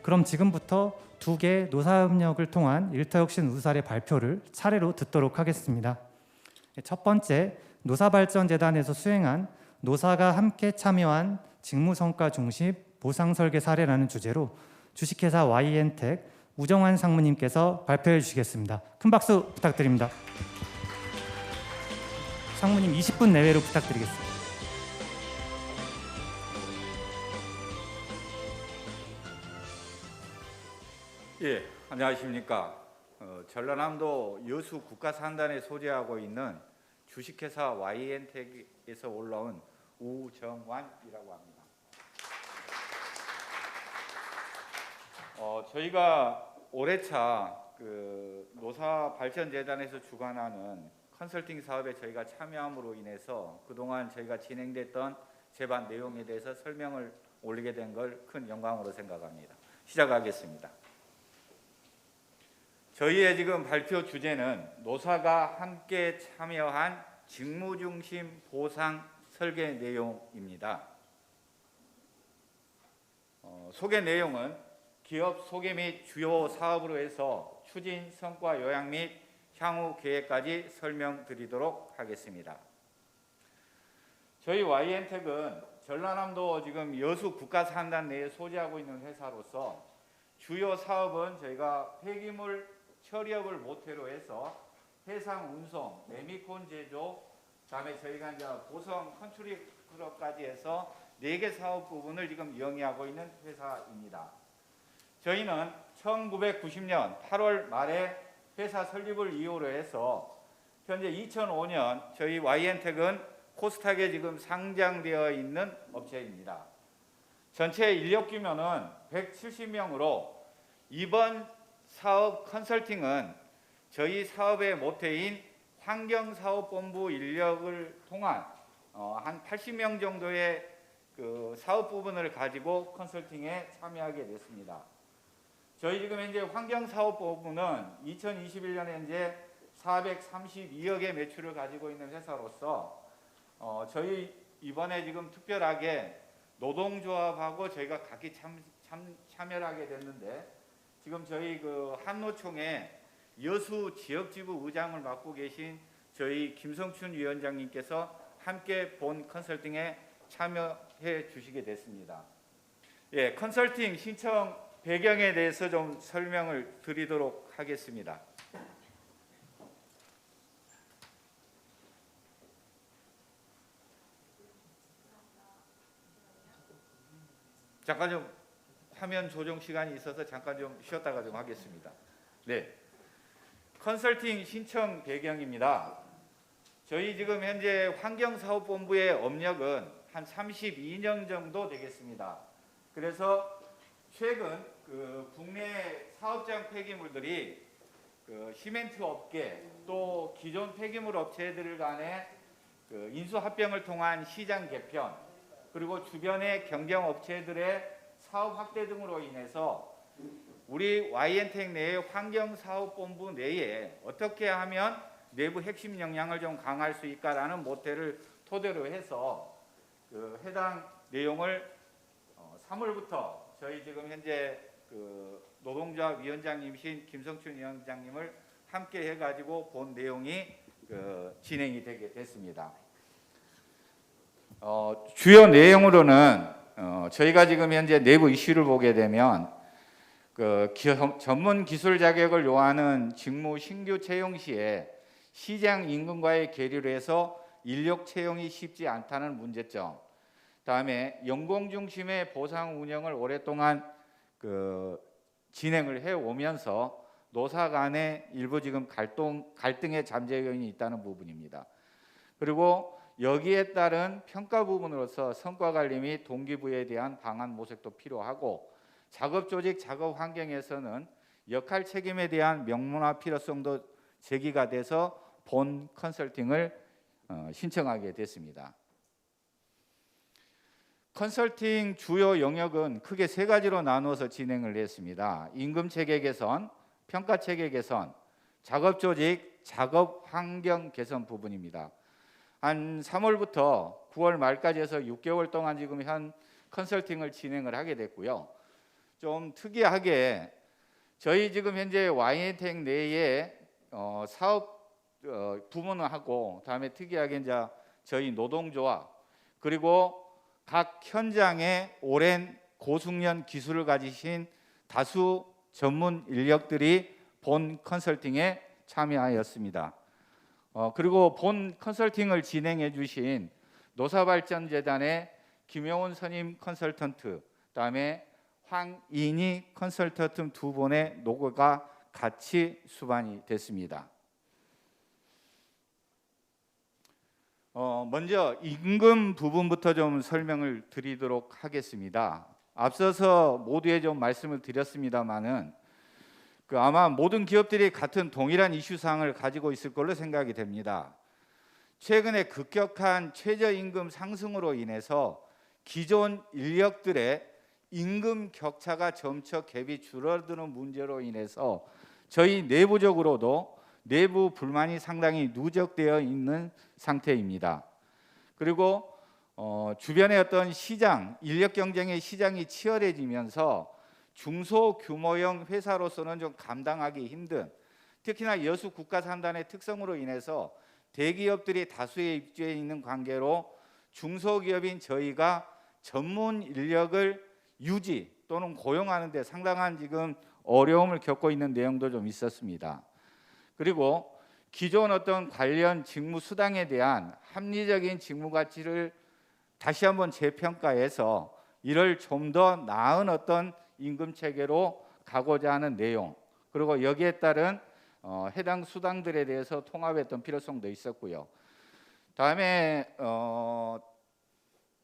그럼 지금부터 두 개 노사협력을 통한 일터혁신 우수 사례 발표를 차례로 듣도록 하겠습니다. 첫 번째, 노사발전재단에서 수행한 노사가 함께 참여한 직무성과 중심 보상설계 사례라는 주제로 주식회사 YN텍 우정환 상무님께서 발표해 주시겠습니다. 큰 박수 부탁드립니다. 상무님 20분 내외로 부탁드리겠습니다. 예, 안녕하십니까. 전라남도 여수 국가산단에 소재하고 있는 주식회사 YN텍에서 올라온 우정환이라고 합니다. 저희가 올해차 노사발전재단에서 주관하는 컨설팅 사업에 저희가 참여함으로 인해서 그동안 저희가 진행됐던 제반 내용에 대해서 설명을 올리게 된 걸 큰 영광으로 생각합니다. 시작하겠습니다. 저희의 지금 발표 주제는 노사가 함께 참여한 직무중심 보상 설계 내용입니다. 소개 내용은 기업 소개 및 주요 사업으로 해서 추진, 성과, 요약 및 향후 계획까지 설명드리도록 하겠습니다. 저희 YN텍은 전라남도 지금 여수 국가산단 내에 소재하고 있는 회사로서 주요 사업은 저희가 폐기물 처리업을 모태로 해서 해상 운송, 레미콘 제조, 그다음에 저희가 이제 보성 컨트리 클럽까지 해서 4개 사업 부분을 지금 영위하고 있는 회사입니다. 저희는 1990년 8월 말에 회사 설립을 이유로 해서 현재 2005년 저희 YN텍은 코스닥에 지금 상장되어 있는 업체입니다. 전체 인력 규모는 170명으로 이번 사업 컨설팅은 저희 사업의 모태인 환경사업본부 인력을 통한 한 80명 정도의 그 사업 부분을 가지고 컨설팅에 참여하게 됐습니다. 저희 지금 현재 환경사업본부는 2021년에 현재 432억의 매출을 가지고 있는 회사로서 저희 이번에 지금 특별하게 노동조합하고 저희가 같이 참여를 하게 됐는데 지금 저희 그 한노총의 여수 지역지부 의장을 맡고 계신 저희 김성춘 위원장님께서 함께 본 컨설팅에 참여해 주시게 됐습니다. 예, 컨설팅 신청 배경에 대해서 좀 설명을 드리도록 하겠습니다. 잠깐 좀 화면 조정 시간이 있어서 잠깐 좀 쉬었다가 좀 하겠습니다. 네, 컨설팅 신청 배경입니다. 저희 지금 현재 환경사업본부의 업력은 한 32년 정도 되겠습니다. 그래서 최근 그 국내 사업장 폐기물들이 그 시멘트 업계 또 기존 폐기물 업체들 간의 그 인수합병을 통한 시장 개편 그리고 주변의 경쟁 업체들의 사업 확대 등으로 인해서 우리 YN텍 내의 환경사업본부 내에 어떻게 하면 내부 핵심 역량을 좀 강화할 수 있을까라는 모태를 토대로 해서 그 해당 내용을 3월부터 저희 지금 현재 그 노동조합 위원장님이신 김성춘 위원장님을 함께 해가지고 본 내용이 진행이 되게 됐습니다. 주요 내용으로는 저희가 지금 현재 내부 이슈를 보게 되면 그 전문 기술 자격을 요하는 직무 신규 채용 시에 시장 임금과의 괴리로 해서 인력 채용이 쉽지 않다는 문제점. 다음에 연공 중심의 보상 운영을 오랫동안 진행을 해 오면서 노사 간의 일부 지금 갈등의 잠재 요인이 있다는 부분입니다. 그리고 여기에 따른 평가 부분으로서 성과 관리 및 동기부여에 대한 방안 모색도 필요하고 작업 조직, 작업 환경에서는 역할 책임에 대한 명문화 필요성도 제기가 돼서 본 컨설팅을 신청하게 됐습니다. 컨설팅 주요 영역은 크게 3가지로 나누어서 진행을 했습니다. 임금 체계 개선, 평가 체계 개선, 작업 조직, 작업 환경 개선 부분입니다. 한 3월부터 9월 말까지 해서 6개월 동안 지금 현 컨설팅을 진행을 하게 됐고요. 좀 특이하게 저희 지금 현재 YN텍 내에 사업 부문하고 다음에 특이하게 이제 저희 노동조합 그리고 각 현장에 오랜 고숙련 기술을 가지신 다수 전문 인력들이 본 컨설팅에 참여하였습니다. 그리고 본 컨설팅을 진행해 주신 노사발전재단의 김용훈 선임 컨설턴트, 그다음에 황인희 컨설턴트 두 분의 노고가 같이 수반이 됐습니다. 먼저 임금 부분부터 좀 설명을 드리도록 하겠습니다. 앞서서 모두에 좀 말씀을 드렸습니다만은 아마 모든 기업들이 같은 동일한 이슈 사항을 가지고 있을 걸로 생각이 됩니다. 최근에 급격한 최저임금 상승으로 인해서 기존 인력들의 임금 격차가 점차 갭이 줄어드는 문제로 인해서 저희 내부적으로도 내부 불만이 상당히 누적되어 있는 상태입니다. 그리고 주변의 어떤 시장, 인력 경쟁의 시장이 치열해지면서 중소규모형 회사로서는 좀 감당하기 힘든, 특히나 여수 국가산단의 특성으로 인해서 대기업들이 다수에 입주해 있는 관계로 중소기업인 저희가 전문 인력을 유지 또는 고용하는 데 상당한 지금 어려움을 겪고 있는 내용도 좀 있었습니다. 그리고 기존 어떤 관련 직무 수당에 대한 합리적인 직무 가치를 다시 한번 재평가해서 이를 좀 더 나은 어떤 임금 체계로 가고자 하는 내용, 그리고 여기에 따른 해당 수당들에 대해서 통합했던 필요성도 있었고요. 다음에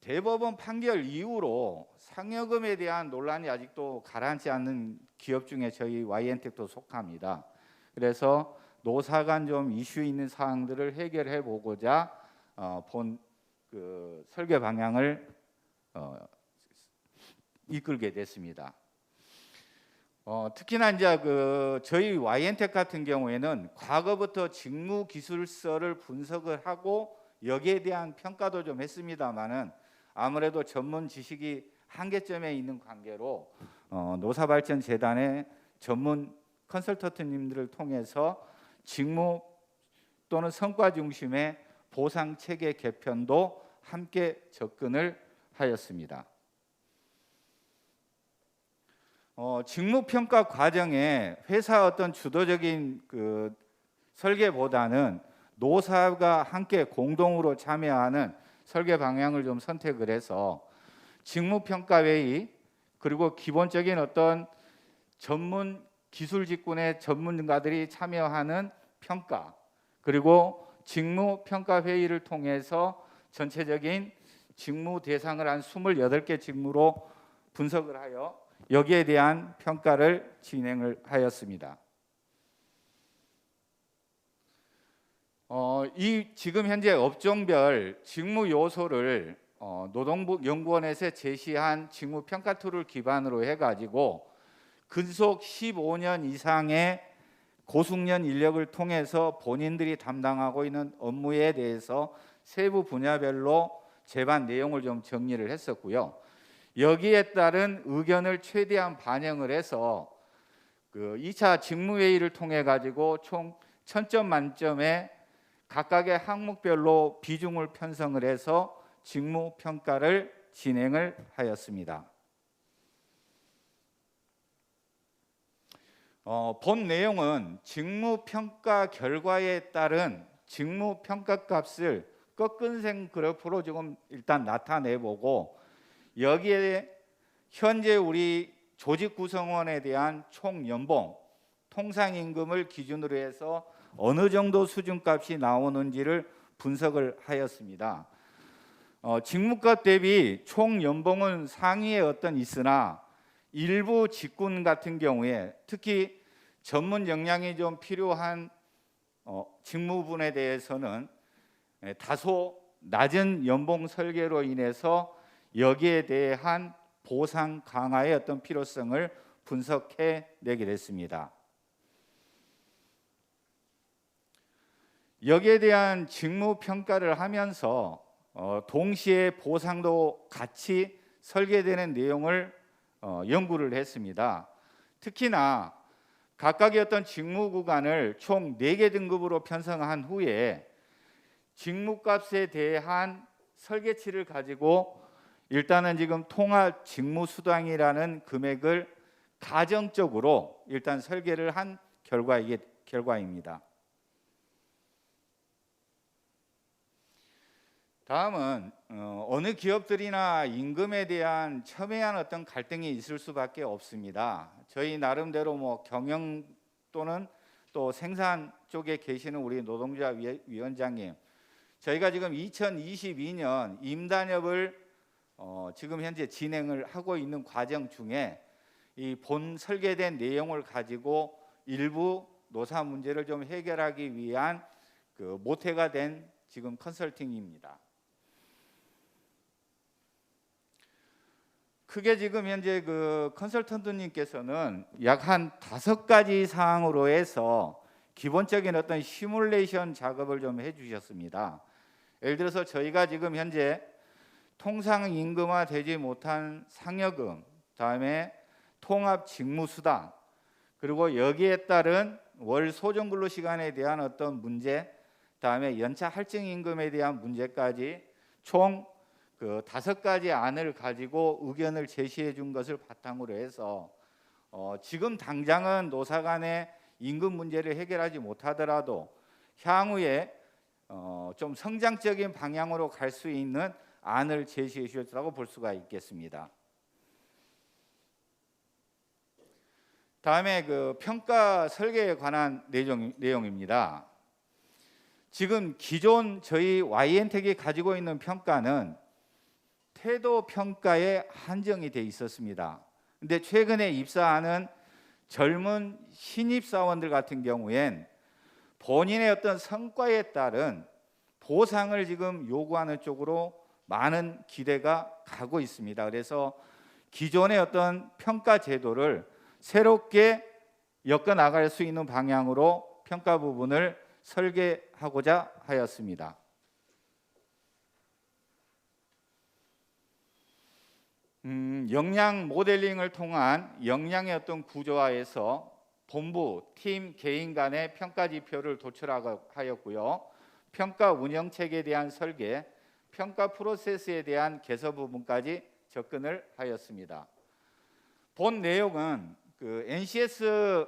대법원 판결 이후로 상여금에 대한 논란이 아직도 가라앉지 않는 기업 중에 저희 YN텍도 속합니다. 그래서 노사 간 좀 이슈 있는 사항들을 해결해 보고자 본 설계 방향을 이끌게 됐습니다. 특히나 이제 저희 YN텍 같은 경우에는 과거부터 직무 기술서를 분석을 하고 여기에 대한 평가도 좀 했습니다만은 아무래도 전문 지식이 한계점에 있는 관계로 노사발전재단의 전문 컨설턴트님들을 통해서 직무 또는 성과 중심의 보상 체계 개편도 함께 접근을 하였습니다. 직무 평가 과정에 회사 어떤 주도적인 설계보다는 노사가 함께 공동으로 참여하는 설계 방향을 좀 선택을 해서 직무 평가 회의, 그리고 기본적인 어떤 전문 기술 직군의 전문가들이 참여하는 평가, 그리고 직무 평가 회의를 통해서 전체적인 직무 대상을 한 28개 직무로 분석을 하여 여기에 대한 평가를 진행을 하였습니다. 이 지금 현재 업종별 직무 요소를 노동부 연구원에서 제시한 직무 평가 툴을 기반으로 해가지고 근속 15년 이상의 고숙련 인력을 통해서 본인들이 담당하고 있는 업무에 대해서 세부 분야별로 제반 내용을 좀 정리를 했었고요. 여기에 따른 의견을 최대한 반영을 해서 2차 직무회의를 통해 가지고 총 1000점 만점에 각각의 항목별로 비중을 편성을 해서 직무 평가를 진행을 하였습니다. 본 내용은 직무 평가 결과에 따른 직무 평가 값을 꺾은생 그래프로 지금 일단 나타내보고, 여기에 현재 우리 조직 구성원에 대한 총 연봉, 통상임금을 기준으로 해서 어느 정도 수준값이 나오는지를 분석을 하였습니다. 직무값 대비 총 연봉은 상위에 있으나 일부 직군 같은 경우에 특히 전문 역량이 좀 필요한 직무분에 대해서는 다소 낮은 연봉 설계로 인해서 여기에 대한 보상 강화의 어떤 필요성을 분석해 내게 됐습니다. 여기에 대한 직무 평가를 하면서 동시에 보상도 같이 설계되는 내용을 연구를 했습니다. 특히나 각각의 어떤 직무 구간을 총 4개 등급으로 편성한 후에 직무값에 대한 설계치를 가지고 일단은 지금 통합 직무수당이라는 금액을 가정적으로 일단 설계를 한 결과입니다. 다음은 어느 기업들이나 임금에 대한 첨예한 어떤 갈등이 있을 수밖에 없습니다. 저희 나름대로 뭐 경영 또는 또 생산 쪽에 계시는 우리 노동자 위원장님, 저희가 지금 2022년 임단협을 지금 현재 진행을 하고 있는 과정 중에 이 본 설계된 내용을 가지고 일부 노사 문제를 좀 해결하기 위한 그 모태가 된 지금 컨설팅입니다. 크게 지금 현재 그 컨설턴트님께서는 약 한 5가지 사항으로 해서 기본적인 어떤 시뮬레이션 작업을 좀 해주셨습니다. 예를 들어서 저희가 지금 현재 통상 임금화 되지 못한 상여금, 다음에 통합 직무수당, 그리고 여기에 따른 월 소정근로 시간에 대한 어떤 문제, 다음에 연차 할증 임금에 대한 문제까지 총 그 5가지 안을 가지고 의견을 제시해 준 것을 바탕으로 해서 지금 당장은 노사 간의 임금 문제를 해결하지 못하더라도 향후에 좀 성장적인 방향으로 갈 수 있는 안을 제시해 주셨다고 볼 수가 있겠습니다. 다음에 그 평가 설계에 관한 내용입니다. 지금 기존 저희 Y엔텍이 가지고 있는 평가는 태도 평가에 한정이 돼 있었습니다. 근데 최근에 입사하는 젊은 신입 사원들 같은 경우엔 본인의 어떤 성과에 따른 보상을 지금 요구하는 쪽으로 많은 기대가 가고 있습니다. 그래서 기존의 어떤 평가 제도를 새롭게 엮어 나갈 수 있는 방향으로 평가 부분을 설계하고자 하였습니다. 역량 모델링을 통한 역량의 어떤 구조화에서 본부, 팀, 개인 간의 평가 지표를 도출하였고요. 평가 운영 체계에 대한 설계, 평가 프로세스에 대한 개서 부분까지 접근을 하였습니다. 본 내용은 그 NCS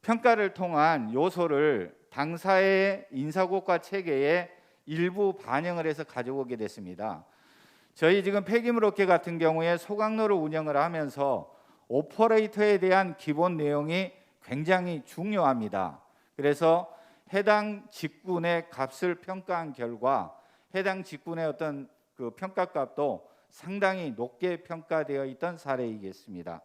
평가를 통한 요소를 당사의 인사고과 체계에 일부 반영을 해서 가져오게 됐습니다. 저희 지금 폐기물업계 같은 경우에 소각로를 운영을 하면서 오퍼레이터에 대한 기본 내용이 굉장히 중요합니다. 그래서 해당 직군의 값을 평가한 결과 해당 직군의 어떤 그 평가값도 상당히 높게 평가되어 있던 사례이겠습니다.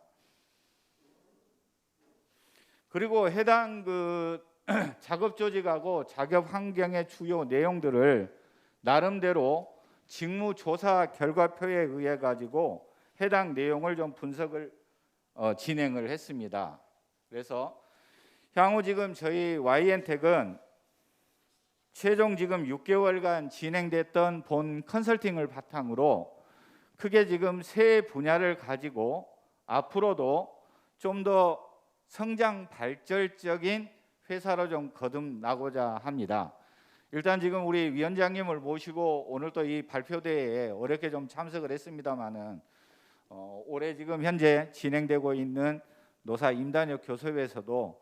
그리고 해당 그 작업 조직하고 작업 환경의 주요 내용들을 나름대로 직무 조사 결과표에 의해 가지고 해당 내용을 좀 분석을 진행을 했습니다. 그래서 향후 지금 저희 Y엔텍은 최종 지금 6개월간 진행됐던 본 컨설팅을 바탕으로 크게 지금 세 분야를 가지고 앞으로도 좀 더 성장 발전적인 회사로 좀 거듭나고자 합니다. 일단 지금 우리 위원장님을 모시고 오늘 또 이 발표대회에 어렵게 좀 참석을 했습니다마는 올해 지금 현재 진행되고 있는 노사 임단협 교섭에서도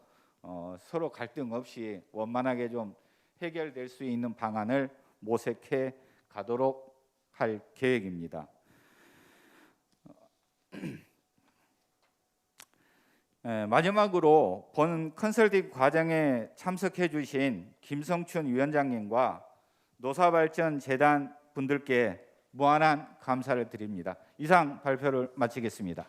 서로 갈등 없이 원만하게 좀 해결될 수 있는 방안을 모색해 가도록 할 계획입니다. 마지막으로 본 컨설팅 과정에 참석해 주신 김성춘 위원장님과 노사발전재단 분들께 무한한 감사를 드립니다. 이상 발표를 마치겠습니다.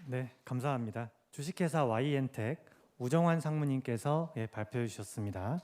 네, 감사합니다. 주식회사 Y엔텍 우정환 상무님께서 발표해 주셨습니다.